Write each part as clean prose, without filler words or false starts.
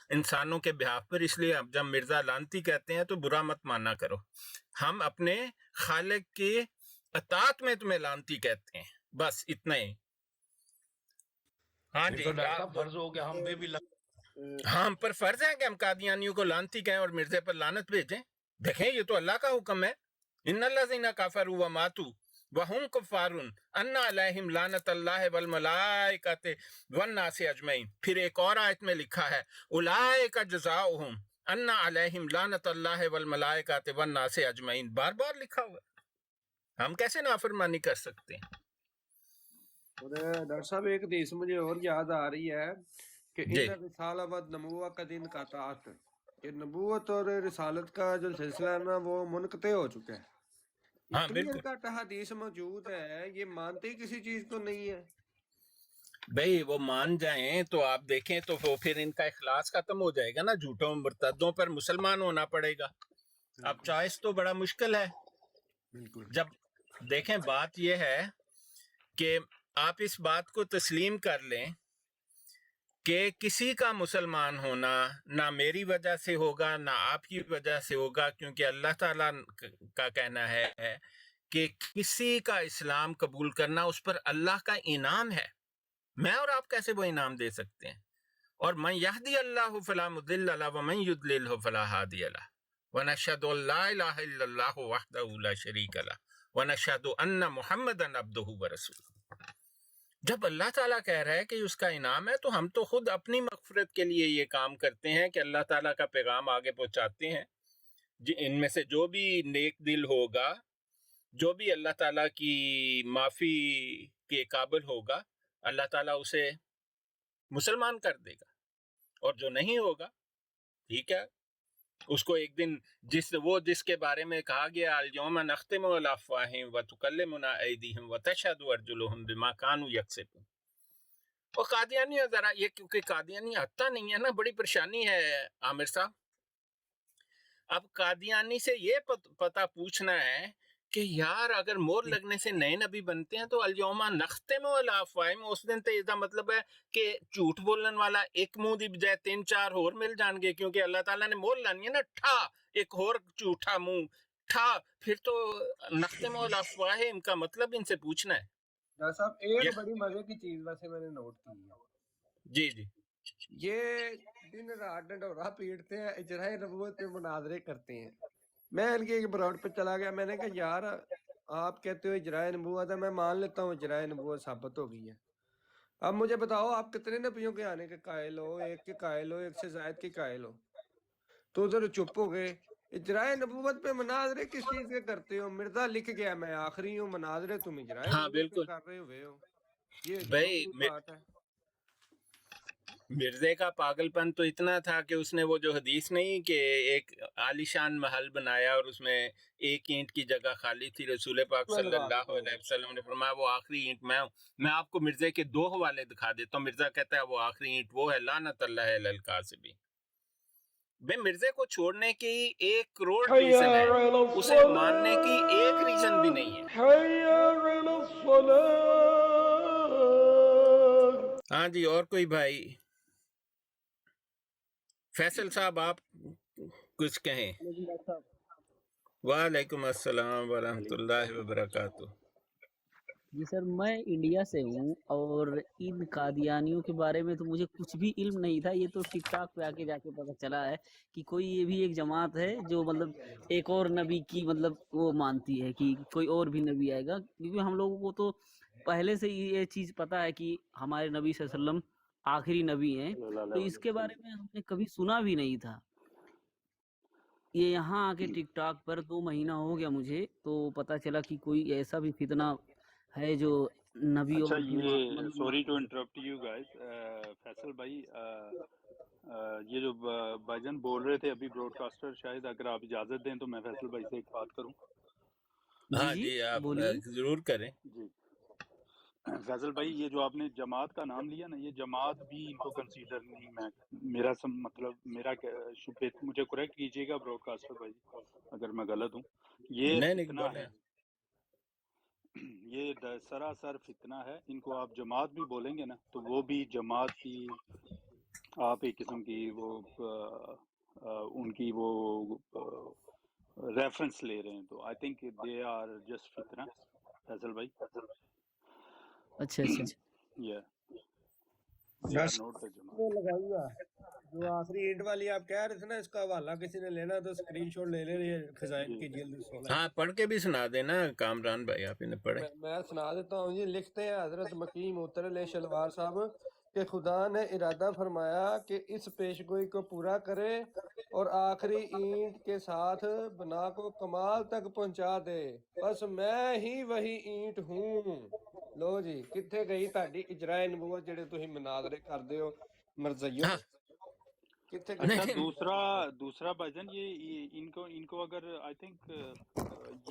انسانوں کے بہاف پر. اس لیے اب جب مرزا لانتی کہتے ہیں تو برا مت مانا کرو. ہم اپنے خالق کی اطاعت میں تمہیں لانتی کہتے ہیں، بس اتنا ہی. ہاں پھر جی، تو ڈاکٹر صاحب فرض ہو کہ ہم پہ بھی ہم پر فرض ہے کہ ہم قادیانیوں کو لانتی کہیں اور مرزے پر لانت بھیجیں. دیکھیں یہ تو اللہ کا حکم ہے. ان الذین کفروا وماتوا وهم کفار ان علیہم لعنت اللہ والملائکۃ والناس اجمعین. پھر ایک اور آیت میں لکھا ہے اولئک جزاؤہم ان علیہم لعنت اللہ والملائکۃ والناس اجمعین. بار بار لکھا ہوا ہے. ہم کیسے نافرمانی کر سکتے ہیں؟ اور ڈاکٹر صاحب ایک حدیث مجھے اور یاد آ رہی ہے کہ جی ان رسالہ و نبوہ کا دن کا طاعت، کہ نبوت اور رسالت کا جو سلسلہ ہے نا وہ منقطع ہو چکا ہے. یہ ہاں کلیئر بالکل. کٹ حدیث موجود ہے، یہ مانتے ہی کسی چیز کو نہیں ہے. بھئی وہ مان جائیں تو آپ دیکھیں تو وہ پھر ان کا اخلاص ختم ہو جائے گا نا. جھوٹوں مرتدوں پر مسلمان ہونا پڑے گا. اب بالکل چوائس تو بڑا مشکل ہے. بالکل. جب دیکھیں بات یہ ہے کہ آپ اس بات کو تسلیم کر لیں کہ کسی کا مسلمان ہونا نہ میری وجہ سے ہوگا نہ آپ کی وجہ سے ہوگا، کیونکہ اللہ تعالیٰ کا کہنا ہے کہ کسی کا اسلام قبول کرنا اس پر اللہ کا انعام ہے. میں اور آپ کیسے وہ انعام دے سکتے ہیں؟ اور من یہدی اللہ فلا مضل لہ ومن یضللہ فلا ہادی لہ ونشہد ان لا الہ الا اللہ وحدہ لا شریک لہ ونشہد ان محمدا عبدہ ورسولہ. جب اللہ تعالیٰ کہہ رہا ہے کہ اس کا انعام ہے تو ہم تو خود اپنی مغفرت کے لیے یہ کام کرتے ہیں کہ اللہ تعالیٰ کا پیغام آگے پہنچاتے ہیں. ان میں سے جو بھی نیک دل ہوگا، جو بھی اللہ تعالیٰ کی معافی کے قابل ہوگا، اللہ تعالیٰ اسے مسلمان کر دے گا. اور جو نہیں ہوگا ٹھیک ہے، اس کو ایک دن جس کے بارے میں کہا گیا الیوم نختم علی افواہہم وتکلمنا ایدیہم وتشہد ارجلہم بما کانوا یکسبون. اور قادیانی ذرا یہ کیونکہ قادیانی آتا نہیں ہے نا، بڑی پریشانی ہے عامر صاحب. اب قادیانی سے یہ پتہ پوچھنا ہے کہ یار اگر مور لگنے سے نئے نبی بنتے ہیں تو الیوم نختم علی افواہہم، اس دن تو یہ مطلب ہے کہ جھوٹ بولن والا ایک منہ دی بجائے 3-4 اور مل جان گے، کیونکہ اللہ تعالیٰ نے مور لانی ہے نا. ٹھا ایک اور جھوٹا منہ ٹھا، پھر تو نختم علی افواہہم کا مطلب ان سے پوچھنا ہے. ڈاکٹر صاحب ایک بڑی مزے کی چیز ویسے میں نے نوٹ کی ہے، جی جی یہ دن رات ڈنڈورا پیٹتے ہیں، اجرائے نبوت پہ مناظرے کرتے ہیں. میں ان کے ایک براؤڈ پہ چلا گیا، میں نے کہا یار آپ کہتے ہو اجرائے نبوت ہے، میں مان لیتا ہوں اجرائے نبوت ثابت ہو گئی ہے. اب مجھے بتاؤ آپ کتنے نبیوں کے آنے کے قائل ہو؟ ایک کے قائل ہو، ایک سے زائد کے قائل ہو، تو ادھر چپ ہو گئے. اجرائے نبوت پہ مناظرے کس چیز کے کرتے ہو؟ مرزا لکھ گیا میں آخری ہوں، مناظرے تم اجرائے ہاں نبوت پہ بالکل. کر رہے ہوئے ہو. یہ عجیب و بھائی غریب بات ہے. مرزے کا پاگل پن تو اتنا تھا کہ اس نے وہ جو حدیث نہیں کہ ایک عالیشان محل بنایا اور اس میں ایک اینٹ کی جگہ خالی تھی، رسول پاک صلی اللہ علیہ وسلم نے فرمایا وہ آخری اینٹ میں ہوں. میں آپ کو مرزے کے 2 حوالے دکھا دیتا ہوں. مرزا کہتا ہے وہ آخری اینٹ وہ ہے، لعنت اللہ علی الکاذبین. بھئی مرزے کو چھوڑنے کی 1 کروڑ ریزن ہے، اسے ماننے کی 1 ریزن بھی نہیں ہے. ہاں جی، اور کوئی بھائی؟ فیصل صاحب آپ کچھ کہیں. لیکن ڈاکٹر صاحب وعلیکم السلام ورحمۃ اللہ وبرکاتہ. جی سر، میں انڈیا سے ہوں اور ان قادیانیوں کے بارے میں تو مجھے کچھ بھی علم نہیں تھا. یہ تو ٹک ٹاک پہ آ کے جا کے پتہ چلا ہے کہ کوئی یہ بھی ایک جماعت ہے جو مطلب ایک اور نبی کی مطلب وہ مانتی ہے کہ کوئی اور بھی نبی آئے گا. کیونکہ ہم لوگوں کو تو پہلے سے یہ چیز پتہ ہے کہ ہمارے نبی صلی اللہ علیہ وسلم آخری نبی ہیں، تو اس کے بارے میں ہم نے کبھی سنا بھی نہیں تھا. یہ یہاں آ کے ٹک ٹاک پر 2 مہینہ ہو گیا مجھے، تو پتہ چلا کہ کوئی ایسا بھی فتنہ ہے جو نبی اچھا، اور بھی یہ sorry to interrupt you guys, Faisal بھائی یہ جو بھائی جان بول رہے تھے ابھی براڈ کاسٹر، شاید اگر آپ اجازت دیں تو میں فیصل بھائی سے ایک بات کروں. ہاں جی آپ بولیے. ضرور کریں. جی فیصل بھائی، یہ جو آپ نے جماعت کا نام لیا نا، یہ جماعت بھی ان کو کنسیڈر نہیں، میں میرا مطلب میرا مجھے کریکٹ کیجیے گا براڈ کاسٹر بھائی اگر میں غلط ہوں. یہ نہیں فتنہ بولیں. ہے، یہ سراسر فتنہ ہے. ان کو آپ جماعت بھی بولیں گے نا تو وہ بھی جماعت کی آپ ایک قسم کی وہ ان کی وہ ریفرنس لے رہے ہیں، تو I think they are just فتنہ فیصل بھائی. اچھا اچھا Yeah, they are بس not the جماعت. وہ لگاؤں گا جو آخری اینٹ والی آپ کہہ رہے تھے نا، اس کا حوالہ کسی نے لینا تو اسکرین شاٹ لے لیں، یہ خزائن جی کی جلد 16. ہاں پڑھ کے بھی سنا دینا کامران بھائی، آپ انہیں پڑھیں. میں سنا دیتا ہوں جی. لکھتے ہیں حضرت مقیم اتر شلوار صاحب کہ خدا نے ارادہ فرمایا کہ اس پیشگوئی کو پورا کرے اور آخری اینٹ کے ساتھ بنا کو کمال تک پہنچا دے. بس میں ہی وہی اینٹ ہوں. لو جی کتنے گئی تہاڈی اجرائے نبوت جڑے تسی مناظرے کردے ہو مرزیو، ہاں کتنے گئی؟ اچھا، نہیں دوسرا بھجن یہ ان کو اگر آئی تھنک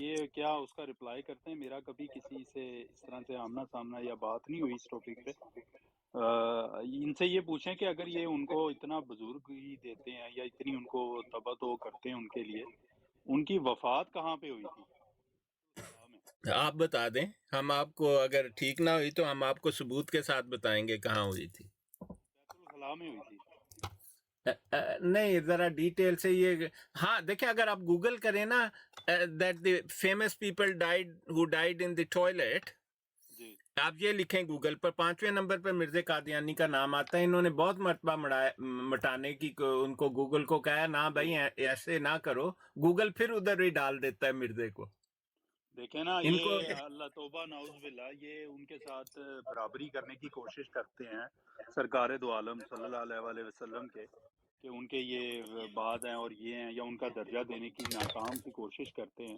یہ کیا اس کا رپلائی کرتے ہیں. میرا کبھی کسی سے اس طرح سے آمنا سامنا یا بات نہیں ہوئی اس ٹاپک پہ. ان سے یہ پوچھیں کہ اگر یہ ان کو اتنا بزرگی دیتے ہیں یا اتنی ان کو توجہ کرتے ہیں ان کے لیے، ان کی وفات کہاں پہ ہوئی تھی؟ خلا میں. آپ بتا دیں، ہم آپ کو اگر ٹھیک نہ ہوئی تو ہم آپ کو ثبوت کے ساتھ بتائیں گے کہاں ہوئی تھی. بیت الخلاء میں ہوئی تھی. نہیں ذرا ڈیٹیل سے یہ، ہاں دیکھیں اگر آپ گوگل کریں نا that the famous people died who died in the toilet, جی آپ یہ لکھیں گوگل پر، 5ویں نمبر پر مرزا قادیانی کا نام آتا ہے. انہوں نے بہت مرتبہ مٹانے کی ان کو گوگل کو کہا نہ بھائی ایسے نہ کرو، گوگل پھر ادھر ہی ڈال دیتا ہے مرزے کو. دیکھیں نا، ان کو یہ اللہ توبہ نعوذ باللہ، یہ ان کے ساتھ برابری کرنے کی کوشش کرتے ہیں سرکار دو عالم صلی اللہ علیہ وآلہ وسلم کے، کہ ان کے یہ بعد ہیں اور یہ ہیں، یا ان کا درجہ دینے کی ناکام کی کوشش کرتے ہیں.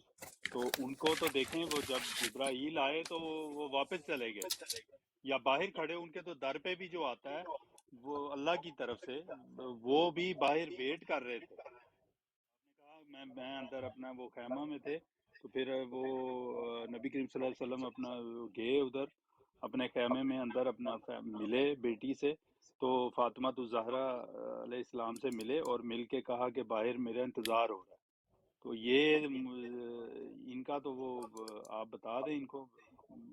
تو ان کو تو دیکھیں، وہ جب جبرائیل آئے تو وہ واپس چلے گئے، یا باہر کھڑے ان کے تو در پہ بھی جو آتا ہے وہ اللہ کی طرف سے، وہ بھی باہر ویٹ کر رہے تھے. آپ نے کہا میں اندر اپنا وہ خیمہ میں تھے، تو پھر وہ نبی کریم صلی اللہ علیہ وسلم اپنا گئے ادھر اپنے خیمے میں اندر، اپنا ملے بیٹی سے، تو فاطمہ الزہرا علیہ السلام سے ملے اور مل کے کہا کہ باہر میرا انتظار ہو رہا ہے. تو یہ ان کا تو وہ آپ بتا دیں ان کو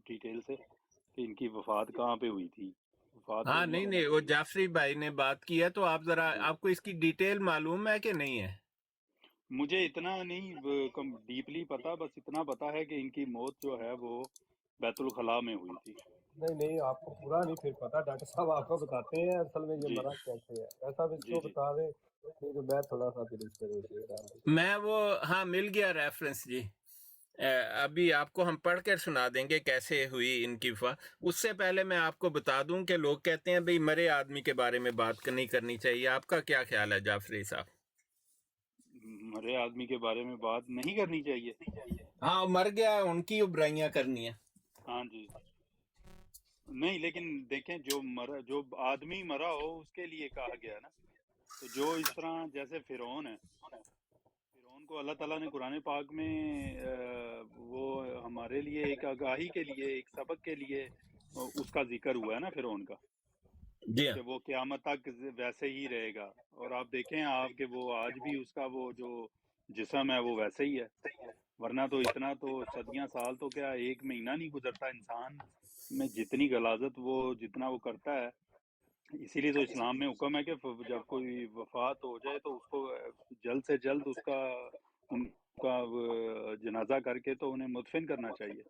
ڈیٹیل سے کہ ان کی وفات کہاں پہ ہوئی تھی. وفات تو ہاں ہوئی نہیں تھی وہ جعفری بھائی نے بات کی ہے، تو آپ ذرا، جی. آپ کو اس کی ڈیٹیل معلوم ہے کہ نہیں ہے؟ مجھے اتنا نہیں ڈیپلی پتا، بس اتنا پتا ہے کہ ان کی موت جو ہے وہ بیت الخلاء میں ہوئی تھی. نہیں آپ کو پورا نہیں پھر پتا، ڈاکٹر صاحب آپ کو بتاتے ہیں اصل میں یہ جی مرا کیسے ہے. ایسا بھی اس جی کو جی بتا دیں نہیں تو میں تھوڑا سا پھر اس پہ ڈال دوں. میں وہ ہاں مل گیا ریفرنس جی. ابھی آپ کو ہم پڑھ کر سنا دیں گے کیسے ہوئی ان کی وفات. اس سے پہلے میں آپ کو بتا دوں کہ لوگ کہتے ہیں بھئی مرے آدمی کے بارے میں بات نہیں کرنی چاہیے. آپ کا کیا خیال ہے جعفری صاحب؟ مرے آدمی کے بارے میں بات نہیں کرنی چاہیے. ہاں مر گیا، ان کی برائیاں کرنی ہیں. ہاں جی، نہیں لیکن دیکھیں جو آدمی مرا ہو اس کے لیے کہا گیا نا. تو جو اس طرح جیسے فرعون ہے، فرعون کو اللہ تعالیٰ نے قرآن پاک میں وہ ہمارے لیے ایک آگاہی کے لیے، ایک سبق کے لیے اس کا ذکر ہوا ہے نا فرعون کا، جی ہاں کہ وہ قیامت تک ویسے ہی رہے گا. اور آپ دیکھیں آپ کہ وہ آج بھی اس کا وہ جو جسم ہے وہ ویسے ہی ہے. ورنہ تو اتنا تو صدیاں سال تو کیا ایک مہینہ نہیں گزرتا انسان میں جتنی غلاظت وہ جتنا وہ کرتا ہے. اسی لیے تو اسلام میں حکم ہے کہ جب کوئی وفات ہو جائے تو اس کو جلد سے جلد ان کا جنازہ کر کے تو انہیں مدفن کرنا چاہیے.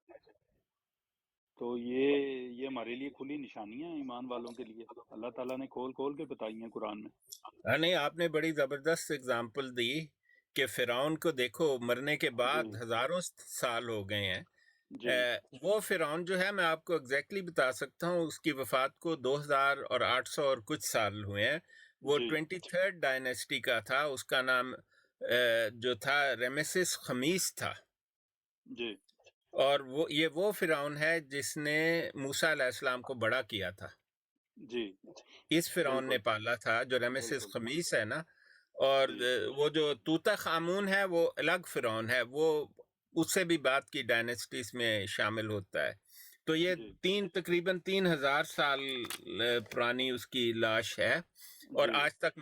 تو یہ ہمارے لیے کھلی نشانیاں ہیں ایمان والوں کے لیے، اللہ تعالیٰ نے کھول کے بتائی ہیں قرآن میں. نہیں آپ نے بڑی زبردست اگزامپل دی کہ فرعون کو دیکھو مرنے کے بعد جی ہزاروں سال ہو گئے ہیں. جی وہ فرعون جو ہے میں آپ کو ایگزیکٹلی بتا سکتا ہوں، اس کی وفات کو 2800 اور کچھ سال ہوئے ہیں. وہ جی 23rd ڈائنیسٹی کا تھا. اس کا نام جو تھا ریمیسس خمیس تھا. جی اور وہ فرعون ہے جس نے موسیٰ علیہ السلام کو بڑا کیا تھا. جی اس فرعون نے بالکل پالا تھا جو ریمیسس بالکل. خمیس ہے نا. اور جی وہ جو توتا خامون ہے وہ الگ فرعون ہے، وہ اس سے بھی بعد کی ڈائنیسٹیز میں شامل ہوتا ہے. تو یہ جی تقریباً 3000 سال پرانی اس کی لاش ہے. اور جی آج تک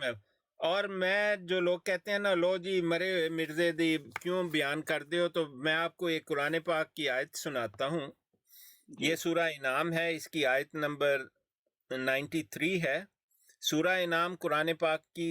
میں جو لوگ کہتے ہیں نا لو جی مرے مرزے دی کیوں بیان کر دیو، تو میں آپ کو ایک قرآن پاک کی آیت سناتا ہوں. جی یہ سورہ انعام ہے، اس کی آیت نمبر 93 ہے. سورہ انعام قرآن پاک کی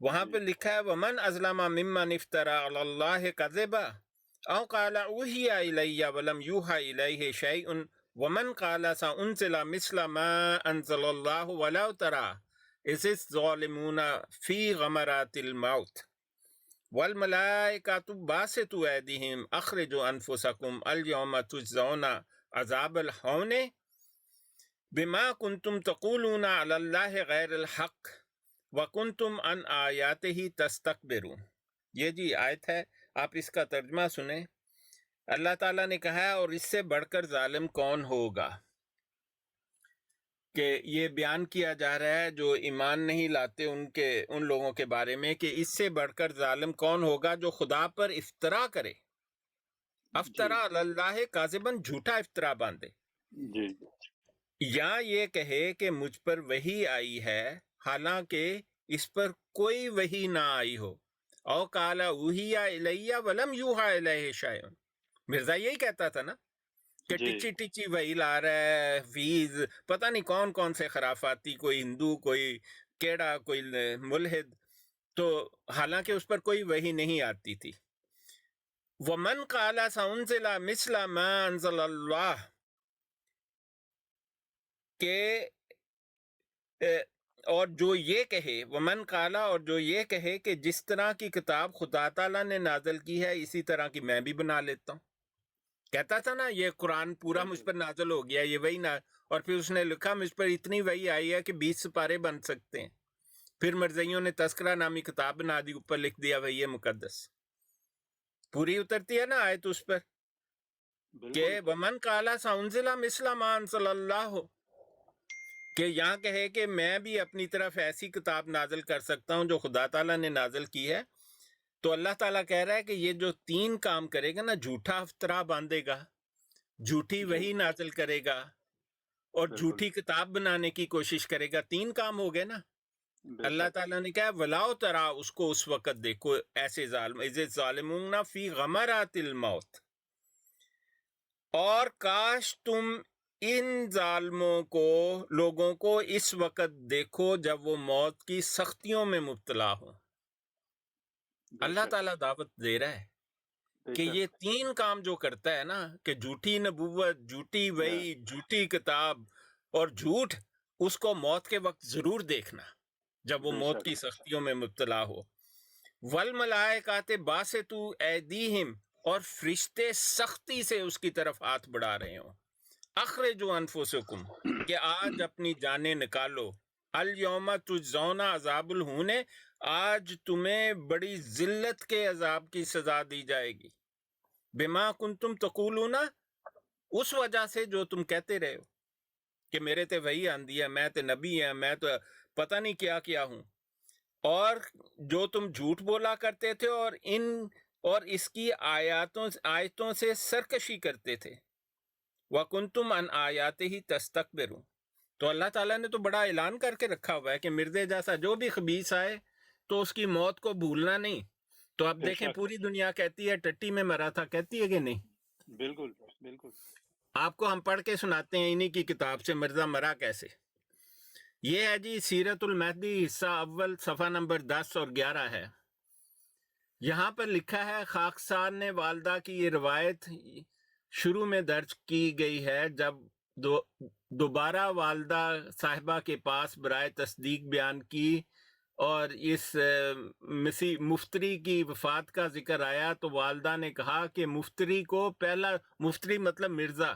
وہاں پہ لکھا ہے وَمَنْ أَظْلَمَ مِمَّنِ افْتَرَى عَلَى اللَّهِ كَذِبًا أَوْ قَالَ أُوحِيَ إِلَيَّ وَلَمْ يُوحَى إِلَيْهِ شَيْءٌ وَمَنْ قَالَ سَأُنزِلَ مِثْلَ مَا أَنزَلَ اللَّهُ وَلَوْ تَرَى إِذِ الظَّالِمُونَ فِي غَمَرَاتِ الْمَوْتِ وَالْمَلَائِكَةُ بَاسِطُو أَيْدِيهِمْ أَخْرِجُوا أَنفُسَكُمْ الْيَوْمَ تُجْزَوْنَ عَذَابَ الْهُونِ بِمَا كُنْتُمْ تَقُولُونَ عَلَى اللَّهِ غَيْرَ الْحَقِّ وَكُنْتُمْ عَنْ آيَاتِهِ تَسْتَكْبِرُونَ. یہ جی آیت ہے، آپ اس کا ترجمہ سنیں. اللہ تعالیٰ نے کہا ہے اور اس سے بڑھ کر ظالم کون ہوگا، کہ یہ بیان کیا جا رہا ہے جو ایمان نہیں لاتے ان لوگوں کے بارے میں کہ اس سے بڑھ کر ظالم کون ہوگا جو خدا پر افطرا کرے. افطرا علی اللہ کاذباً، جھوٹا افطرا باندھے، جی یا یہ کہے کہ مجھ پر وحی آئی ہے حالانکہ اس پر کوئی وحی نہ آئی ہو. او قال اوحی الیہ ولم یوحی الیہ شیء. مرزا یہی کہتا تھا نا کہ جی ٹچی ٹچی وہی لا رہا ہے، فیض پتہ نہیں کون کون سے خرافاتی، کوئی ہندو، کوئی کیڑا، کوئی ملحد، تو حالانکہ اس پر کوئی وحی نہیں آتی تھی. وَمَنْ قَالَ سَأُنزِلَ مِثْلَ مَا أَنزَلَ اللَّهُ، کہ اور جو یہ کہے، ومن قالا، اور جو یہ کہے کہ جس طرح کی کتاب خدا تعالیٰ نے نازل کی ہے اسی طرح کی میں بھی بنا لیتا ہوں. کہتا تھا نا یہ قرآن پورا مجھ پر نازل ہو گیا، یہ وہی نہ، اور پھر اس نے لکھا مجھ پر اتنی وہی آئی ہے کہ 20 سپارے بن سکتے ہیں. پھر مرزائیوں نے تذکرہ نامی کتاب بنا دی، اوپر لکھ دیا وہی مقدس. پوری اترتی ہے نا آیت اس پر کہ بالکل ومن قالا سَأُنزِلَ مِثْلَ مَا أَنزَلَ اللَّهُ، کہ یہاں کہے کہ میں بھی اپنی طرف ایسی کتاب نازل کر سکتا ہوں جو خدا تعالیٰ نے نازل کی ہے. تو اللہ تعالیٰ کہہ رہا ہے کہ یہ جو 3 کام کرے گا نا، جھوٹا افطرا باندھے گا، جھوٹی جی وحی نازل کرے گا، اور بالکل جھوٹی کتاب بنانے کی کوشش کرے گا، 3 کام ہو گئے نا. بے اللہ شک تعالیٰ نے کہا وَلَوْ تَرَا، اس کو اس وقت دیکھو ایسے ظالم، اِذِ الظَّالِمُونَ فِي غَمَرَاتِ الْمَوْتِ، اور کاش تم ان ظالموں کو، لوگوں کو اس وقت دیکھو جب وہ موت کی سختیوں میں مبتلا ہوں. بے اللہ شک تعالیٰ دعوت دے رہا ہے بے کہ شک یہ 3 کام جو کرتا ہے نا، کہ جھوٹی نبوت، جھوٹی یا وحی، جھوٹی کتاب اور جھوٹ، اس کو موت کے وقت ضرور دیکھنا جب وہ بے موت شک کی سختیوں میں مبتلا ہو. والملائکات باسطو ایدیہم، اور فرشتے سختی سے اس کی طرف ہاتھ بڑھا رہے ہوں. اخرجوا انفسکم، کہ آج اپنی جانیں نکالو. الیوم تجزون عذاب الہون، آج تمہیں بڑی ذلت کے عذاب کی سزا دی جائے گی. بما کنتم تقولون، اس وجہ سے جو تم کہتے رہے ہو کہ میرے تے وہی آندی ہے، میں تے نبی ہے، میں تو پتہ نہیں کیا کیا ہوں، اور جو تم جھوٹ بولا کرتے تھے اور اس کی آیتوں سے سرکشی کرتے تھے. وَكُنْتُمْ عَنْ آیَاتِهِ تَسْتَكْبِرُونَ. تو اللہ تعالیٰ نے تو بڑا اعلان کر کے رکھا ہوا ہے کہ مرزے جیسا جو بھی خبیث آئے تو اس کی موت کو بھولنا نہیں. تو اب بے دیکھیں شک پوری دنیا کہتی ہے ٹٹی میں مرا تھا، کہتی ہے کہ نہیں؟ بالکل بالکل آپ کو ہم پڑھ کے سناتے ہیں انہی کی کتاب سے مرزا مرا کیسے. یہ ہے جی سیرت المہدی حصہ اول، صفحہ نمبر 10 اور 11 ہے. یہاں پر لکھا ہے خاکسار نے والدہ کی یہ روایت شروع میں درج کی گئی ہے جب دوبارہ والدہ صاحبہ کے پاس برائے تصدیق بیان کی اور اس مفتری کی وفات کا ذکر آیا تو والدہ نے کہا کہ مفتری کو پہلا، مفتری مطلب مرزا،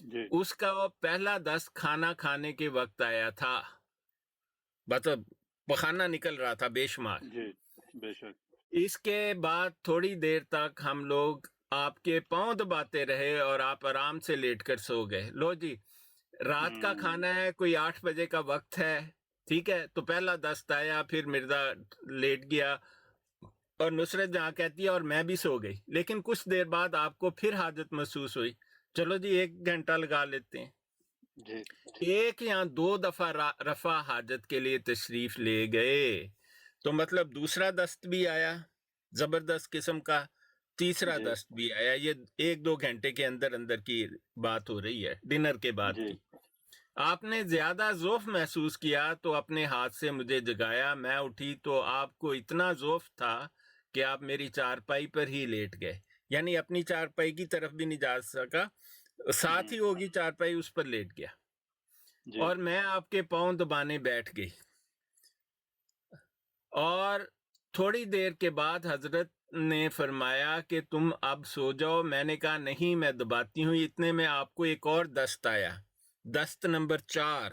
جی اس کا وہ پہلا دست کھانا کھانے کے وقت آیا تھا، مطلب پخانہ نکل رہا تھا بے شمار. جی بے شک اس کے بعد تھوڑی دیر تک ہم لوگ آپ کے پاؤں دباتے رہے اور آپ آرام سے لیٹ کر سو گئے. لو جی رات کا کھانا ہے، کوئی 8 بجے کا وقت ہے، ٹھیک ہے، تو پہلا دست آیا، پھر مرزا لیٹ گیا اور نصرت جہاں کہتی ہے اور میں بھی سو گئی. لیکن کچھ دیر بعد آپ کو پھر حاجت محسوس ہوئی، چلو جی 1 گھنٹہ لگا لیتے ہیں. جی 1 یا 2 دفعہ رفع حاجت کے لیے تشریف لے گئے تو مطلب دوسرا دست بھی آیا زبردست قسم کا، تیسرا جی دست بھی آیا. یہ 1-2 گھنٹے کے اندر کی بات ہو رہی ہے، ڈنر کے بعد جی کی. آپ نے زیادہ ذوف محسوس کیا تو اپنے ہاتھ سے مجھے جگایا، میں اٹھی تو آپ کو اتنا ذوف تھا کہ آپ میری چارپائی پر ہی لیٹ گئے، یعنی اپنی چارپائی کی طرف بھی نہیں جا سکا، ساتھ ہی ہوگی چارپائی، اس پر لیٹ گیا، جی اور میں آپ کے پاؤں دبانے بیٹھ گئی، اور تھوڑی دیر کے بعد حضرت نے فرمایا کہ تم اب سو جاؤ۔ میں نے کہا نہیں، میں دباتی ہوں۔ اتنے میں آپ کو ایک اور دست آیا، دست نمبر 4،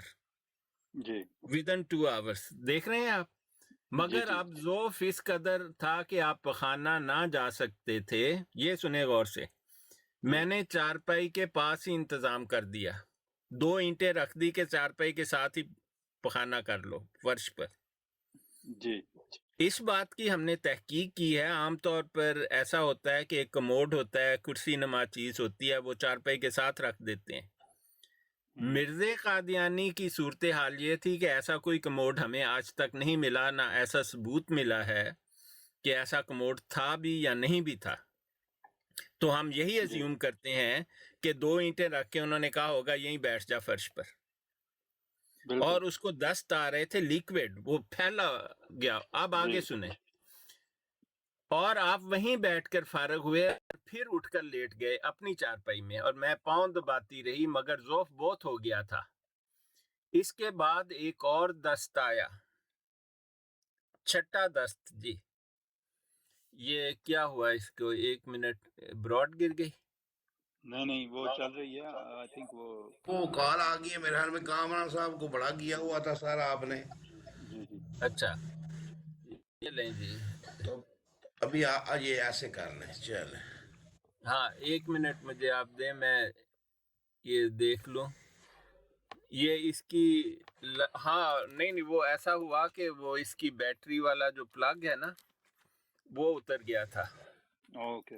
جی ودن 2 آورس، دیکھ رہے ہیں آپ؟ جی مگر جی اب ذوف اس قدر تھا کہ آپ پخانہ نہ جا سکتے تھے۔ یہ سنیں غور سے، جی میں نے چارپائی کے پاس ہی انتظام کر دیا، 2 اینٹیں رکھ دی کہ چارپائی کے ساتھ ہی پخانہ کر لو فرش پر۔ جی اس بات کی ہم نے تحقیق کی ہے، عام طور پر ایسا ہوتا ہے کہ ایک کموڈ ہوتا ہے، کرسی نما چیز ہوتی ہے، وہ چارپائی کے ساتھ رکھ دیتے ہیں۔ مرزا قادیانی کی صورتحال یہ تھی کہ ایسا کوئی کموڈ ہمیں آج تک نہیں ملا، نہ ایسا ثبوت ملا ہے کہ ایسا کموڈ تھا بھی یا نہیں بھی تھا، تو ہم یہی جی ازیوم کرتے ہیں کہ 2 اینٹیں رکھ کے انہوں نے کہا ہوگا یہیں بیٹھ جا فرش پر، بالکل اور اس کو دست آ رہے تھے لیکوڈ، وہ پھیلا گیا۔ اب آگے جی سنیں، اور آپ وہیں بیٹھ کر فارغ ہوئے، اور پھر اٹھ کر لیٹ گئے اپنی چارپائی میں، اور میں پاؤں دباتی رہی مگر ذوف بہت ہو گیا تھا۔ اس کے بعد ایک اور دست آیا، 6واں دست۔ جی یہ کیا ہوا اس کو؟ 1 منٹ، براڈ گر گئی؟ نہیں وہ چل رہی ہے، آئی تھنک وہ کال آ گئی ہے میرے خیال میں، کامران صاحب کو بڑا کیا ہوا تھا سر آپ نے۔ جی جی اچھا یہ لیں جی، تو ابھی یہ ایسے کر لیں، چلیں۔ ہاں 1 منٹ مجھے آپ دیں، میں یہ دیکھ لوں۔ یہ اس کی ہاں نہیں وہ ایسا ہوا کہ وہ اس کی بیٹری والا جو پلگ ہے نا وہ اتر گیا تھا۔ اوکے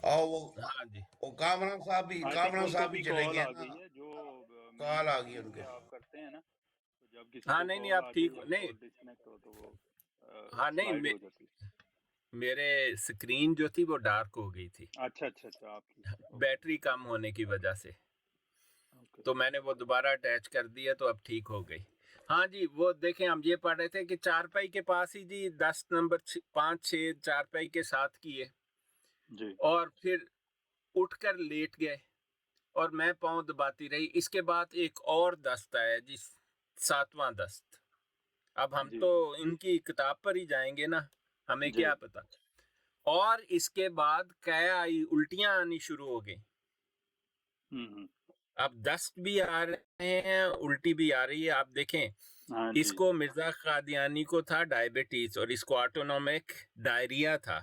اور ہاں جی، وہ کامران صاحب بھی آئی تھنک ان کو بھی چلے کال گئے آ نا، گئی ہے، جو کال آ گئی مین ان کے۔ سے آپ کرتے ہیں نا، تو جب کسی ہاں کو نہیں کال آپ آ کے ٹھیک یا نہیں، کال ڈسکنیکٹ ہو تو وہ ہاں نہیں سلائڈ ہو جاتی ہے۔ میرے سکرین جو تھی وہ ڈارک ہو گئی تھی اچھا آپ کی بیٹری کم ہونے کی وجہ سے، اوکے تو میں نے وہ دوبارہ اٹیچ کر دیا تو اب ٹھیک ہو گئی۔ ہاں جی وہ دیکھیں، ہم یہ پڑھ رہے تھے کہ چارپائی کے پاس ہی جی دست نمبر 5-6 چارپائی کے ساتھ کیے، جی اور پھر اٹھ کر لیٹ گئے، اور میں پاؤں دباتی رہی۔ اس کے بعد ایک اور دست آیا جی، 7واں دست۔ اب ہم جی تو ان کی کتاب پر ہی جائیں گے نا، ہمیں جی کیا پتا۔ اور اس کے بعد کیا آئی، الٹیاں آنی شروع ہو گئی۔ ہوں اب دست بھی آ رہے ہیں، الٹی بھی آ رہی ہے۔ آپ دیکھیں، ہاں اس جی کو مرزا قادیانی کو تھا ڈائبٹیز، اور اس کو آٹونومک ڈائریا تھا۔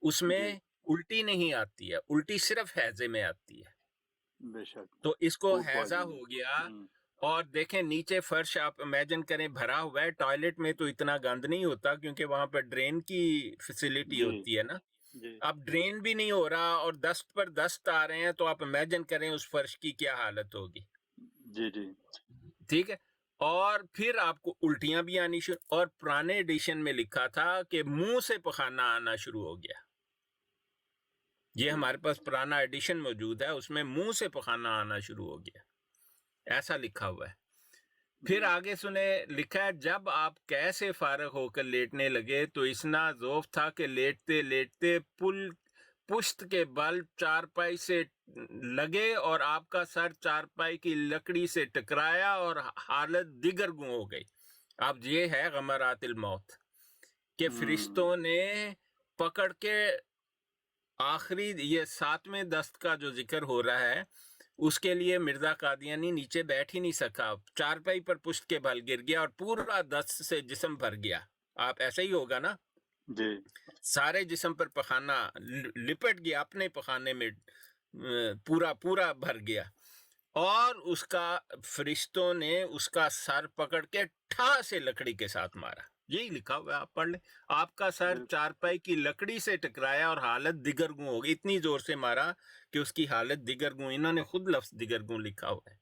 اس میں جی الٹی نہیں آتی ہے، الٹی صرف ہیضے میں آتی ہے، بے شک تو اس کو فوڈ ہیضہ پوائزننگ ہو گیا۔ اور دیکھیں نیچے فرش آپ امیجن کریں بھرا ہوا ہے، ٹوائلٹ میں تو اتنا گند نہیں ہوتا کیونکہ وہاں پر ڈرین کی فیسلٹی جی ہوتی ہے نا، جی اب ڈرین بھی نہیں ہو رہا اور دست پر دست آ رہے ہیں، تو آپ امیجن کریں اس فرش کی کیا حالت ہوگی۔ جی جی ٹھیک ہے، اور پھر آپ کو الٹیاں بھی آنی شروع، اور پرانے ایڈیشن میں لکھا تھا کہ منہ سے پخانہ آنا شروع ہو گیا۔ یہ جی ہمارے پاس پرانا ایڈیشن موجود ہے، اس میں منہ سے پخانہ آنا شروع ہو گیا، ایسا لکھا ہوا ہے۔ پھر جی آگے سنے، لکھا ہے جب آپ کیسے فارغ ہو کر لیٹنے لگے تو اتنا ذوف تھا کہ لیٹتے لیٹتے پشت کے بل چارپائی سے لگے اور آپ کا سر چارپائی کی لکڑی سے ٹکرایا اور حالت دیگر گوں ہو گئی۔ اب یہ ہے غمرات الموت کہ فرشتوں نے پکڑ کے آخری یہ 7ویں دست کا جو ذکر ہو رہا ہے اس کے لیے مرزا قادیانی نیچے بیٹھ ہی نہیں سکا، چارپائی پر پشت کے بل گر گیا اور پورا دست سے جسم بھر گیا۔ آپ ایسا ہی ہوگا نا، جی سارے جسم پر پخانہ لپٹ گیا، اپنے پخانے میں پورا بھر گیا، اور اس کا فرشتوں نے اس کا سر پکڑ کے ٹھا سے لکڑی کے ساتھ مارا۔ یہی لکھا ہوا ہے، آپ پڑھ لیں، آپ کا سر بالکل چارپائی کی لکڑی سے ٹکرایا اور حالت دیگر گوں ہو گئی، اتنی زور سے مارا کہ اس کی حالت دیگر گوں، انہوں نے خود لفظ دیگر گوں لکھا ہوا ہے۔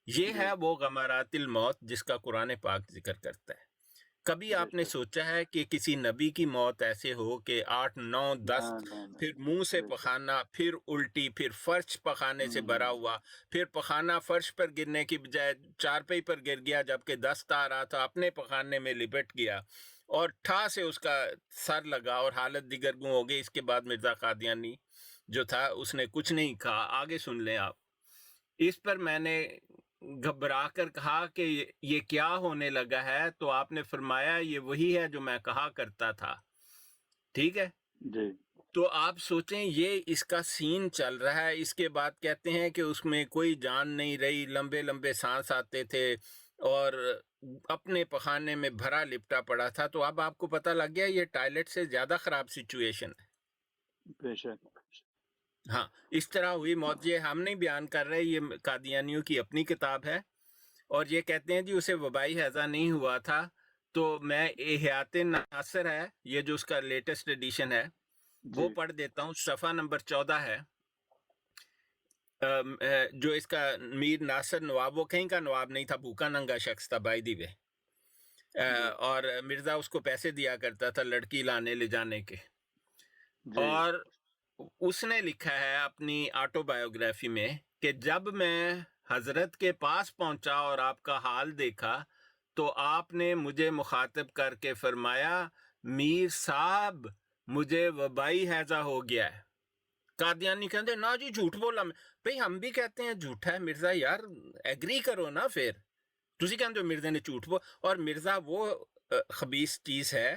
یہ جی ہے وہ غمرات الموت جس کا قرآن پاک ذکر کرتا ہے۔ کبھی بے آپ نے شک سوچا ہے کہ کسی نبی کی موت ایسے ہو کہ 8 9 10 نہ پھر منہ سے بے شک پخانا، پھر الٹی، پھر فرش پخانے سے بھرا ہوا، پھر پخانا فرش پر گرنے کی بجائے چارپائی پر گر گیا جبکہ دست آ رہا تھا، اپنے پخانے میں لپٹ گیا اور ٹھا سے اس کا سر لگا اور حالت دیگر گوں ہو گئی۔ اس کے بعد مرزا قادیانی جو تھا اس نے کچھ نہیں کہا۔ آگے سن لیں آپ۔ اس پر میں نے گھبرا کر کہا کہ یہ کیا ہونے لگا ہے، تو آپ نے فرمایا یہ وہی ہے جو میں کہا کرتا تھا۔ ٹھیک ہے، جی تو آپ سوچیں یہ اس کا سین چل رہا ہے۔ اس کے بعد کہتے ہیں کہ اس میں کوئی جان نہیں رہی، لمبے لمبے سانس آتے تھے اور اپنے پخانے میں بھرا لپٹا پڑا تھا۔ تو اب آپ کو پتہ لگ گیا یہ ٹائلٹ سے زیادہ خراب سچویشن ہے۔ بے شک ہاں، اس طرح ہوئی موت۔ یہ ہم نہیں بیان کر رہے، یہ قادیانیوں کی اپنی کتاب ہے، اور یہ کہتے ہیں جی اسے وبائی ہیضہ نہیں ہوا تھا۔ تو میں احیاط ناصر ہے، یہ جو اس کا لیٹسٹ ایڈیشن ہے، وہ جی پڑھ دیتا ہوں۔ صفحہ نمبر 14 ہے، جو اس کا میر ناصر نواب، وہ کہیں کا نواب نہیں تھا، بھوکا ننگا شخص تھا بائی دی وے، جی اور مرزا اس کو پیسے دیا کرتا تھا لڑکی لانے لے جانے کے۔ جی اور اس نے لکھا ہے اپنی آٹو بایوگرافی میں کہ جب میں حضرت کے پاس پہنچا اور آپ کا حال دیکھا تو آپ نے مجھے مخاطب کر کے فرمایا، میر صاحب مجھے وبائی ہیضہ ہو گیا ہے۔ قادیانی کہتے نا جی جھوٹ بولا میں، بھئی ہم بھی کہتے ہیں جھوٹا ہے مرزا، یار ایگری کرو نا پھر۔ تسی کہتے ہو مرزا نے جھوٹ بولا، اور مرزا وہ خبیث چیز ہے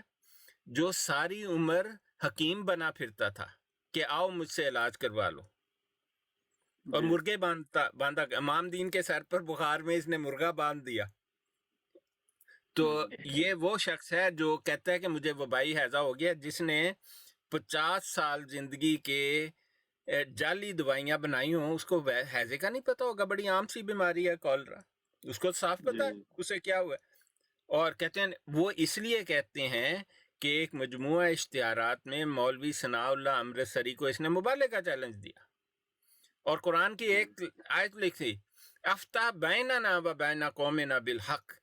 جو ساری عمر حکیم بنا پھرتا تھا کہ آؤ مجھ سے علاج کروا لو، اور جی مرغے باندھا امام دین کے سر پر بخار میں اس نے مرغا باندھ دیا۔ تو یہ وہ شخص ہے جو کہتا ہے کہ مجھے وبائی ہیضہ ہو گیا، جس نے 50 سال زندگی کے جعلی دوائیاں بنائی ہوں۔ اس کو ہیضے کا نہیں پتا ہوگا، بڑی عام سی بیماری ہے کالرا، اس کو صاف پتا ہے جی اسے کیا ہوا ہے۔ اور کہتے ہیں وہ اس لیے کہتے ہیں کہ ایک مجموعہ اشتہارات میں مولوی ثناء اللہ امرتسری کو اس نے مبالغہ کا چیلنج دیا، اور قرآن کی ایک آیت لکھی، افتح بیننا و بین قومنا بالحق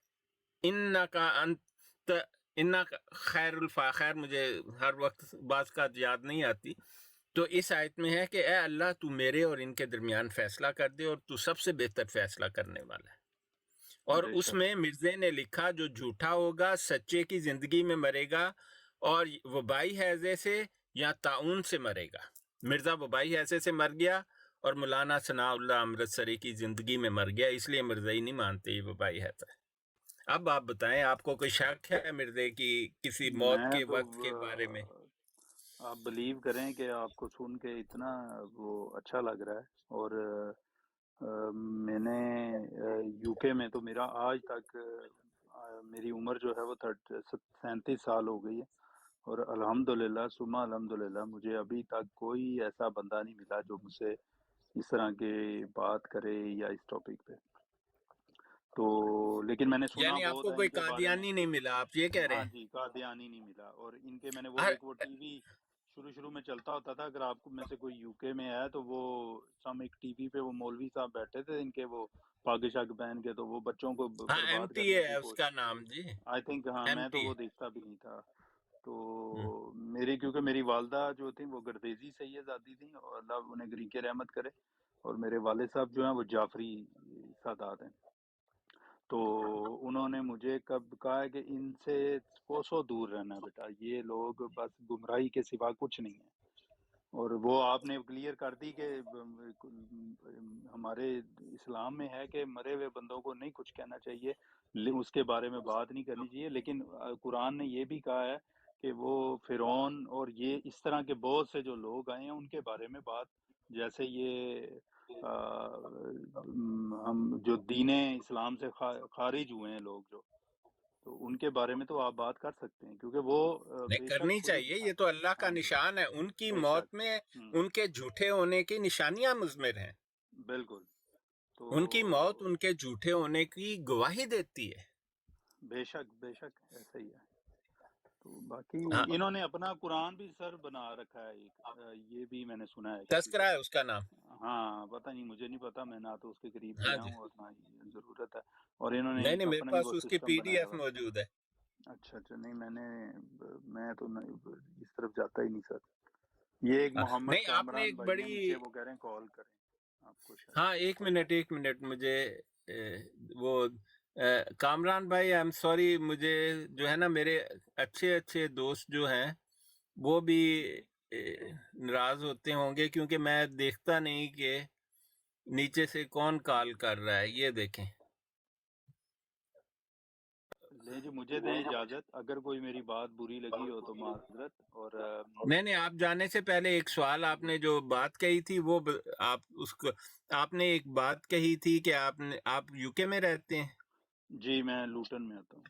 انکا انت انکا خیر خیر مجھے ہر وقت بعض کا یاد نہیں آتی۔ تو اس آیت میں ہے کہ اے اللہ تو میرے اور ان کے درمیان فیصلہ کر دے، اور تو سب سے بہتر فیصلہ کرنے والا ہے۔ اور بے اس شک میں مرزے نے لکھا جو جھوٹا ہوگا سچے کی زندگی میں مرے گا، اور وبائی ہیضے سے یا طاعون سے مرے گا۔ مرزا وبائی ہیضے سے مر گیا اور مولانا ثناء اللہ امرتسری کی زندگی میں مر گیا، اس لیے مرزائی نہیں مانتے یہ وبائی ہیضہ ہے۔ اب آپ بتائیں، آپ کو کوئی شک ہے مرزے کی کسی موت میں کے تو وقت کے بارے میں؟ آپ بلیو کریں کہ آپ کو سن کے اتنا وہ اچھا لگ رہا ہے، اور میں نے یو کے میں تو میرا آج تک میری عمر جو ہے وہ 37 سال ہو گئی ہے، اور الحمدللہ ثم الحمدللہ مجھے ابھی تک کوئی ایسا بندہ نہیں ملا جو مجھ سے اس طرح کی بات کرے یا اس ٹاپک پہ۔ تو لیکن میں نے سنا یعنی آپ بہت کو ہے کوئی ان کے بارے میں۔ قادیانی نہیں ملا، آپ یہ کہہ رہے ہاں ہیں؟ جی، قادیانی نہیں ملا، اور ان کے میں نے وہ ہر ایک وہ ٹی وی شروع میں چلتا ہوتا تھا، اگر آپ کو میں سے کوئی یو کے میں ہے تو وہ سم ایک ٹی وی پہ وہ مولوی صاحب بیٹھے تھے ان کے، وہ پاگ شاگ پہن کے، تو وہ بچوں کو ہاں ایم برباد ٹی کرنے اے کی ہے اس کا نام جی، آئی تھنک، ہاں ایم میں تو ٹی وہ اے۔ دیکھتا بھی نہیں تھا۔ تو کیونکہ میری والدہ جو تھیں وہ گردیزی سیدزادی تھیں، اور اللہ انہیں گری کے رحمت کرے، اور میرے والد صاحب جو ہیں وہ جعفری سادات ہیں۔ تو انہوں نے مجھے کب کہا ہے کہ ان سے کوسوں دور رہنا بیٹا، یہ لوگ بس گمراہی کے سوا کچھ نہیں ہے۔ اور وہ آپ نے کلیئر کر دی کہ ہمارے اسلام میں ہے کہ مرے ہوئے بندوں کو نہیں کچھ کہنا چاہیے، اس کے بارے میں بات نہیں کرنی چاہیے، لیکن قرآن نے یہ بھی کہا ہے کہ وہ فرعون اور یہ اس طرح کے بہت سے جو لوگ آئے ہیں ان کے بارے میں بات، جیسے یہ ہم جو دین اسلام سے خارج ہوئے ہیں لوگ جو، تو ان کے بارے میں تو آپ بات کر سکتے ہیں، کیونکہ وہ نہیں بے شک کرنی پوری، چاہیے، یہ تو اللہ کا ہاں جی، نشان ہے، ان کی بے موت شک، میں ہوں، ان کے جھوٹے ہونے کی نشانیاں مضمر ہیں۔ بالکل۔ تو ان کی موت ان کے جھوٹے ہونے کی گواہی دیتی ہے۔ بے شک ایسا ہی ہے۔ تو باقی ہاں، انہوں نے اپنا قرآن بھی سر بنا رکھا ہے ایک، یہ بھی میں نے سنا ہے کسی سے۔ تذکرہ ہے اس کا نام۔ ہاں پتہ نہیں، مجھے نہیں پتا، میں نہ تو اس کے قریب ہاں گیا جی، ہوں اور نہ ہی ضرورت ہے، اور انہوں نے نہیں ایک نہیں، میرے اپنا ہی پاس وہ اس کی سسٹم پی ڈی بنایا ایف ہوا۔ موجود ہے۔ اچھا اچھا، نہیں میں تو نہیں اس طرف جاتا ہی نہیں سر. یہ ایک محمد نہیں آپ نے کامران ایک بھائی ہیں بڑی نیچے، وہ کہہ رہے ہیں کال کریں آپ کو شاید. ہاں ایک منٹ مجھے وہ کامران بھائی آئی ایم سوری، مجھے جو ہے نا میرے اچھے دوست جو ہیں وہ بھی ناراض ہوتے ہوں گے، کیونکہ میں دیکھتا نہیں کہ نیچے سے کون کال کر رہا ہے. یہ دیکھیں لیں جی، مجھے دیں اجازت، اگر کوئی میری بات بری لگی ہو تو معذرت. اور نہیں آپ جانے سے پہلے ایک سوال، آپ نے جو بات کہی تھی وہ آپ اس کو، آپ نے ایک بات کہی تھی کہ آپ یو کے میں رہتے ہیں. جی میں لوٹن میں آتا ہوں.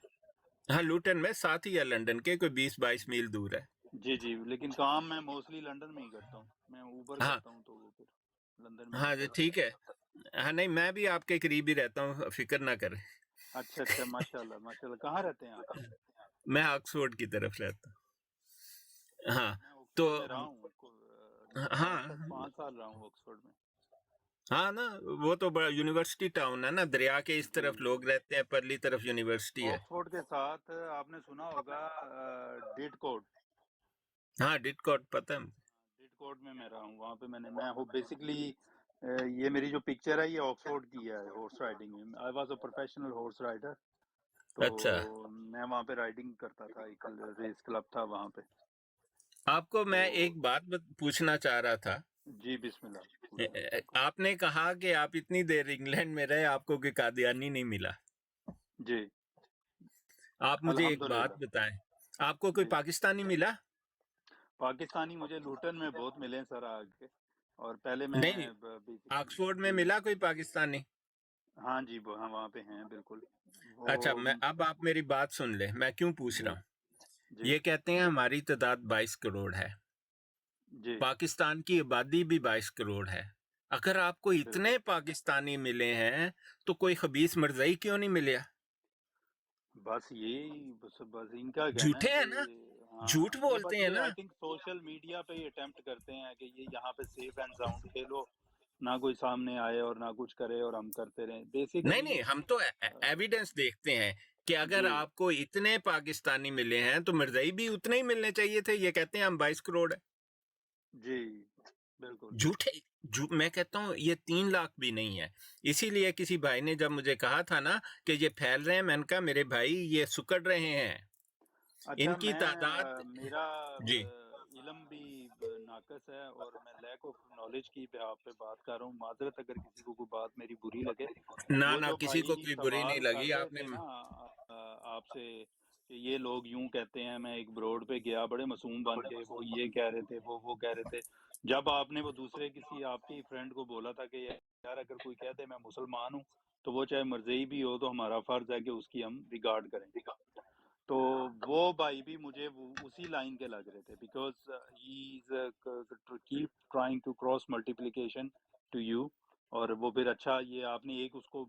ہاں لوٹن میں، ساتھ ہی ہے لنڈن کے، کوئی 20-22 میل دور ہے. جی جی، لیکن کام میں موسٹلی لنڈن میں ہی کرتا ہوں. میں اوبر ہاں کرتا ہوں تو وہ پھر لندن میں ہاں ہوتا جی ہے. ٹھیک ہے. ہاں نہیں میں بھی آپ کے قریب ہی رہتا ہوں، فکر نہ کریں. اچھا اچھا، ماشاء اللہ ماشاء اللہ. کہاں رہتے ہیں آپ؟ میں آکسفورڈ کی طرف رہتا ہوں. ہاں میں تو آکسفورڈ میں رہا ہوں، ہاں 5 سال رہا ہوں آکسفورڈ میں. ہاں نا، وہ تو بڑا یونیورسٹی ٹاؤن ہے نا، دریا کے اس جی طرف لوگ رہتے ہیں، پرلی طرف یونیورسٹی ہے. آکسفورڈ کے ساتھ آپ نے سنا ہوگا ڈیڈ کوڈ. ہاں ڈٹ کوٹ پتہ ہے مجھے. ڈیڈ کوڈ میں رہا ہوں. وہاں پہ میں ہوں بیسکلی. یہ میری جو پکچر ہے یہ آکسفورڈ کی ہے ہارس رائڈنگ میں. I was a professional horse rider. تو اچھا میں وہاں پہ رائڈنگ کرتا تھا، ایک ریس کلب تھا وہاں پہ. آپ کو تو میں ایک بات پوچھنا چاہ رہا تھا. جی بسم اللہ پوچھیں. آپ نے کہا کہ آپ اتنی دیر انگلینڈ میں رہے، آپ کو کوئی قادیانی نہیں ملا. جی آپ مجھے ایک بات الحمدللہ. بتائیں، آپ کو کوئی جی پاکستانی ملا؟ پاکستانی مجھے لوٹن میں بہت ملے سر آگے. اور پہلے میں نہیں بیسکلی آکسفورڈ میں جی ملا کوئی پاکستانی؟ ہاں جی ہاں وہاں پہ ہیں بالکل. اچھا وہ اب آپ میری بات سن لیں، میں کیوں پوچھ رہا جی ہوں. جی یہ کہتے ہیں ہماری تعداد 22 کروڑ ہے، جی پاکستان کی آبادی بھی 22 کروڑ ہے. اگر آپ کو بالکل. اتنے پاکستانی ملے ہیں تو کوئی خبیث مرزائی کیوں نہیں ملیا؟ بس یہی بس ان کا کہنا ہے جھوٹے ہیں کہ نا، ہاں جھوٹ یہ بولتے بس ہیں یہ نا. آئی تھنک سوشل میڈیا پہ یہ اٹیمپٹ کرتے ہیں کہ یہ یہاں پہ سیف اینڈ ساؤنڈ کھیلو، نہ کوئی سامنے آئے اور نہ کچھ کرے اور ہم کرتے رہیں بیسیکلی. نہیں ہم تو ایویڈنس دیکھتے ہیں کہ اگر جی آپ کو اتنے پاکستانی ملے ہیں تو مرزائی بھی اتنے ہی ملنے چاہیے تھے. یہ کہتے ہیں ہم 22 کروڑ ہیں. جی بالکل. جھوٹے میں کہتا ہوں یہ 3 لاکھ بھی نہیں ہے. اسی لیے کسی بھائی نے جب مجھے کہا تھا نا کہ یہ پھیل رہے ہیں، میں نے کہا میرے بھائی یہ سکڑ رہے ہیں، اچھا ان کی تعداد. میرا جی علم بھی ناقص ہے اور میں لیک آف نالج کی بحاف پہ بات کر رہا ہوں. معذرت اگر کسی کو کوئی بات میری بری لگے. وہ نہ جو کسی کو بھائی کوئی بری نہیں سوال کر لگی. رہے آپ نے تھے نا آپ سے کہ یہ لوگ یوں کہتے ہیں، میں ایک بروڈ پہ گیا بڑے معصوم بن کے، وہ یہ کہہ رہے تھے وہ کہہ رہے تھے. جب آپ نے وہ دوسرے کسی آپ کی فرینڈ کو بولا تھا کہ یار اگر کوئی کہتے میں مسلمان ہوں تو وہ چاہے مرزئی بھی ہو تو ہمارا فرض ہے کہ اس کی ہم ریگارڈ کریں. تو وہ بھائی بھی مجھے اسی لائن کے لگ رہے تھے because he is keep trying to cross multiplication to you. اور وہ پھر اچھا یہ آپ نے ایک اس کو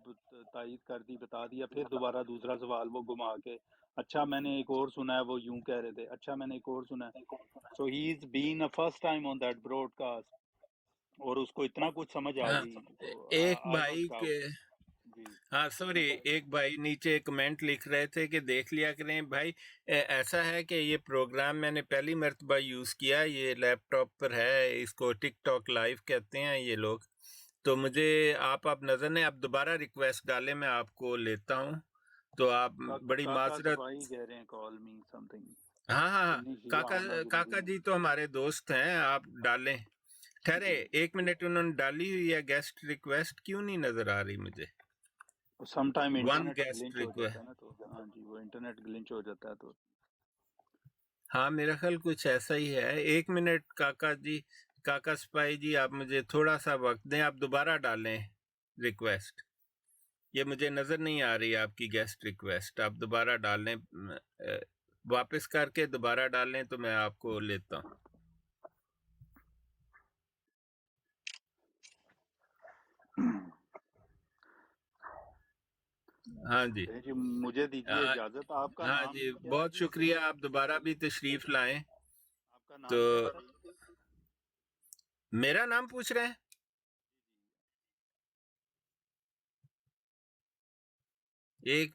تائید کر دی، بتا دیا، پھر دوبارہ دوسرا سوال وہ گھما کے اچھا میں نے ایک اور سنا ہے وہ یوں کہہ رہے تھے، اچھا میں نے ایک اور سنا ہے. So he is been a first time on that broadcast اور اس کو اتنا کچھ سمجھ آ ہاں، گئی. تو ایک آئی واز بھائی کے شاکڈ. جی ہاں سوری، ایک بھائی نیچے کمنٹ لکھ رہے تھے کہ دیکھ لیا کریں بھائی، ایسا ہے کہ یہ پروگرام میں نے پہلی مرتبہ یوز کیا، یہ لیپ ٹاپ پر ہے، اس کو ٹک ٹاک لائیو کہتے ہیں یہ لوگ. تو مجھے آپ نظر نہیں، آپ دوبارہ ریکویسٹ ڈالیں، میں آپ کو لیتا ہوں. تو آپ بڑی کاکا معذرت. صفائی کہہ رہے ہیں کال می سم تھنگ. ہاں انیشیا احمد کاکا جی تو ہمارے دوست ہیں، آپ ڈالیں. ٹھہرے جی 1 منٹ، انہوں نے ڈالی ہوئی ہے گیسٹ ریکویسٹ، کیوں نہیں نظر آ رہی مجھے؟ سم ٹائم ون انٹرنیٹ گیسٹ گلنچ ہو ریکویسٹ. جاتا ہے نا. تو ہاں جی وہ انٹرنیٹ گلنچ ہو جاتا ہے تو ہاں میرا خیال کچھ ایسا ہی ہے. 1 منٹ کاکا جی، کاکا سپائی جی، آپ مجھے تھوڑا سا وقت دیں، آپ دوبارہ ڈالیں ریکویسٹ. یہ مجھے نظر نہیں آ رہی آپ کی گیسٹ ریکویسٹ، آپ دوبارہ ڈالیں، واپس کر کے دوبارہ ڈالیں تو میں آپ کو لیتا ہوں. ہاں جی جی مجھے دیجیے اجازت. آپ کا ہاں نام جی کیا ہے بہت جی؟ شکریہ، آپ دوبارہ بھی تشریف لائیں. آپ کا تو نام کیا ہے سر؟ میرا نام پوچھ رہے ہیں؟ ایک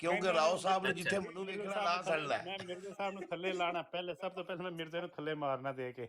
ਕਿਉਂਕਿ ਰਾਓ ਸਾਹਿਬ ਨੇ ਜਿੱਥੇ ਮੈਨੂੰ ਮਿਰਜ਼ਾ ਵੇਖਣਾ ਸਾਹਿਬ ਲਾ ਨੂੰ ਥੱਲੇ ਛੱਡਣਾ ਮੈਂ ਮਿਰਜ਼ਾ ਸਾਹਿਬ ਨੂੰ ਥੱਲੇ ਲਾਣਾ ਪਹਿਲੇ ਸਭ ਤੋਂ ਪਹਿਲੇ ਮੈਂ ਮਿਰਜ਼ੇ ਨੂੰ ਥੱਲੇ ਮਾਰਨਾ ਦੇ ਕੇ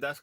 10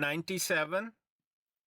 97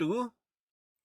2,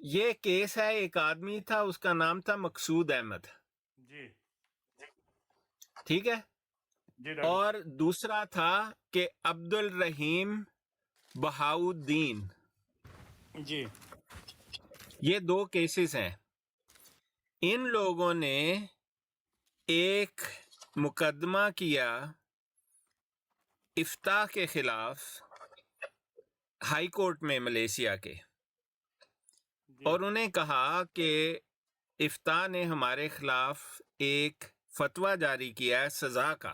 یہ کیس ہے، ایک آدمی تھا، اس کا نام تھا مقصود احمد، جی ٹھیک ہے، جی ڈاکٹر اور دوسرا تھا کہ عبد الرحیم بہاؤدین. صاحب. جی یہ دو کیسز ہیں. ان لوگوں نے ایک مقدمہ کیا افتاء کے خلاف ہائی کورٹ میں ملیشیا کے، جی اور انہیں کہا کہ افتاء نے ہمارے خلاف ایک فتویٰ جاری کیا ہے سزا کا.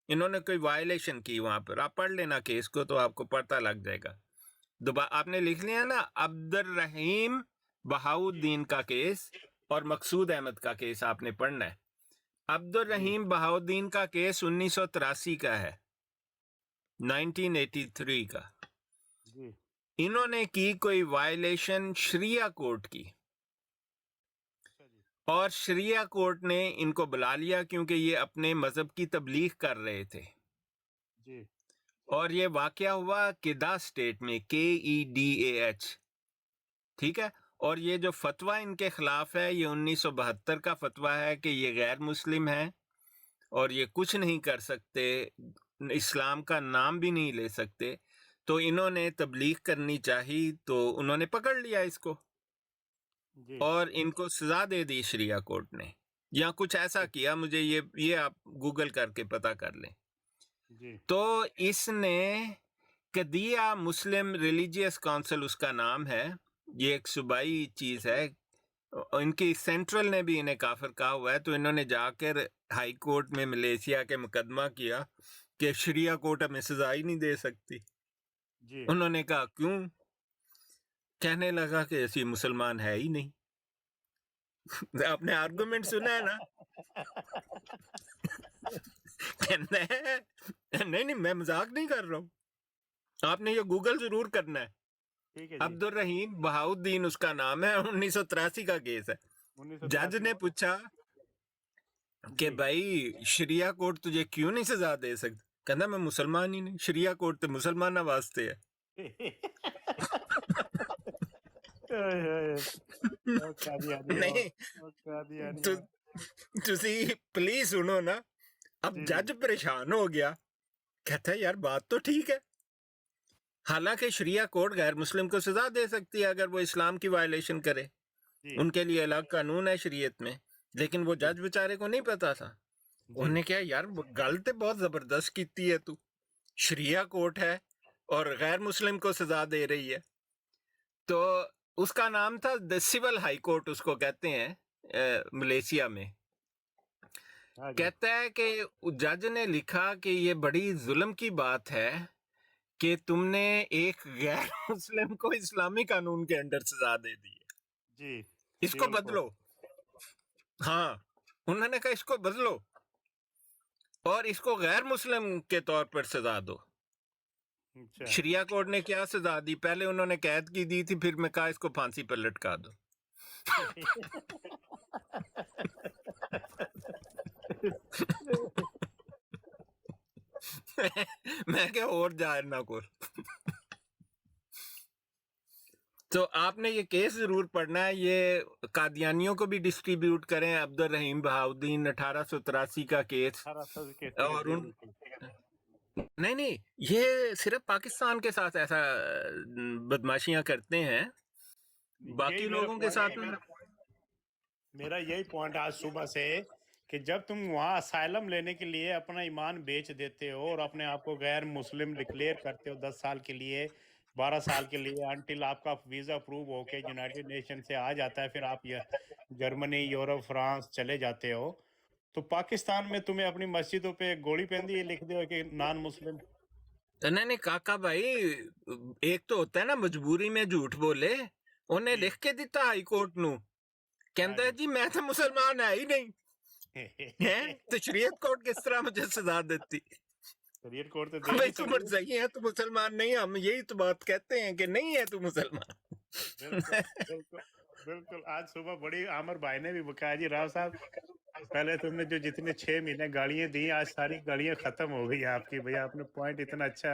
انہوں نے کوئی وائلیشن کی وہاں پر. آپ پڑھ لینا کیس کو تو آپ کو پتہ لگ جائے گا. دوبارہ آپ نے لکھ لیا نا، عبد الرحیم بہاؤدین کا کیس اور مقصود احمد کا کیس آپ نے پڑھنا ہے. عبد جی الرحیم بہاؤدین کا کیس 1983 کا ہے، 1983 کا. جی انہوں نے کی کوئی وائلیشن شریعہ کورٹ کی، اچھا جی اور شریعہ کورٹ نے ان کو بلا لیا کیونکہ یہ اپنے مذہب کی تبلیغ کر رہے تھے. جی اور یہ واقعہ ہوا کیدا اسٹیٹ میں، KEDAH، ٹھیک ہے. اور یہ جو فتویٰ ان کے خلاف ہے یہ 1972 کا فتویٰ ہے کہ یہ غیر مسلم ہے اور یہ کچھ نہیں کر سکتے، اسلام کا نام بھی نہیں لے سکتے. تو انہوں نے تبلیغ کرنی چاہی تو انہوں نے پکڑ لیا اس کو جی اور ان کو سزا دے دی شریعہ کورٹ نے، یا کچھ ایسا کیا. مجھے یہ آپ گوگل کر کے پتہ کر لیں. جی تو اس نے قدیہ مسلم ریلیجیس کونسل اس کا نام ہے، یہ ایک صوبائی چیز ہے. ان کی سینٹرل نے بھی انہیں کافر کہا ہوا ہے. تو انہوں نے جا کر ہائی کورٹ میں ملیشیا کے مقدمہ کیا کہ شریعہ کورٹ ہمیں سزا ہی نہیں دے سکتی. جی انہوں نے کہا کیوں؟ کہنے لگا کہ ایسی مسلمان ہے ہی نہیں. آپ نے آرگومنٹ سنا ہے نا؟ کہنا ہے نہیں میں مذاق نہیں کر رہا ہوں، آپ نے یہ گوگل ضرور کرنا ہے. ٹھیک ہے جی عبد الرحیم بہاؤدین اس کا نام ہے، 1983 کا کیس ہے. جج 1983 نے پوچھا کہ جی بھائی شریعہ کورٹ تجھے کیوں نہیں سزا دے سکتا؟ کہنا میں مسلمان ہی نہیں، شریعہ کورٹ تو مسلمانہ واسطے ہے. نہیں تسی پلیز سنو نا. اب جی جج پریشان ہو گیا، کہتا ہے یار بات تو ٹھیک ہے، حالانکہ شریعہ کورٹ غیر مسلم کو سزا دے سکتی ہے اگر وہ اسلام کی وائلیشن کرے، جی ان کے لیے الگ قانون ہے شریعت میں. لیکن وہ جج بیچارے کو نہیں پتا تھا. انہوں نے کہا یار گل تے بہت زبردست کیتی ہے تو، شریعہ کورٹ ہے اور غیر مسلم کو سزا دے رہی ہے. تو اس کا نام تھا سول ہائی کورٹ، اس کو کہتے ہیں ملیشیا میں. ہاں جی کہتا ہے کہ جج نے لکھا کہ یہ بڑی ظلم کی بات ہے کہ تم نے ایک غیر مسلم کو اسلامی قانون کے انڈر سزا دے دی ہے، جی اس کو بدلو. ہاں انہوں نے کہا اس کو بدلو اور اس کو غیر مسلم کے طور پر سزا دو. اچھا شریعہ کورٹ نے کیا سزا دی؟ پہلے انہوں نے قید کی دی تھی، پھر میں کہا اس کو پھانسی پر لٹکا دو. میں کہ اور جائر نہ کر. تو آپ نے یہ کیس ضرور پڑھنا ہے. یہ قادیانیوں کو بھی ڈسٹریبیوٹ کریں. عبد الرحیم بہاؤدین 1883 کا کیس. 1800 کے اور جی ان بالکل نہیں یہ صرف پاکستان کے ساتھ ایسا بدماشیاں کرتے ہیں، باقی یہی میرا لوگوں کے پوائنٹ ساتھ میرا یہی پوائنٹ آج صبح سے کہ جب تم وہاں اسائلم لینے کے لیے اپنا ایمان بیچ دیتے ہو اور اپنے آپ کو غیر مسلم ڈکلیئر کرتے ہو 10 سال کے لیے 12 سال کے لیے، انٹل آپ کا ویزا اپروو ہو کے یونائٹڈ نیشن سے آ جاتا ہے، پھر آپ جرمنی، یورپ، فرانس چلے جاتے ہو، تو پاکستان میں تمہیں اپنی مسجدوں پہ گوڑی پہندی لکھ دو کہ نان مسلم. نہیں کاکا بھائی، ایک تو ہوتا ہے نا مجبوری میں جھوٹ بولے. انہیں جی لکھ کے دیتا ہائی کورٹ نو، کہتا ہے جی میں تو مسلمان ہے ہی نہیں ہے، تو شریعت کورٹ کس طرح مجھے سزا دیتی؟ شریعت کورٹ تو دے بھائی نہیں تم سکتی. صحیح ہے تو مسلمان نہیں، ہم یہی تو بات کہتے ہیں کہ نہیں ہے تو مسلمان. بالکل بالکل بالکل. آج صبح بڑی عامر بھائی نے بھی بکایا جی راؤ صاحب پہلے تم نے جو جتنے 6 مہینے گاڑیاں دی آج ساری گاڑیاں ختم ہو گئی آپ کی. بھئی آپ نے پوائنٹ اتنا اچھا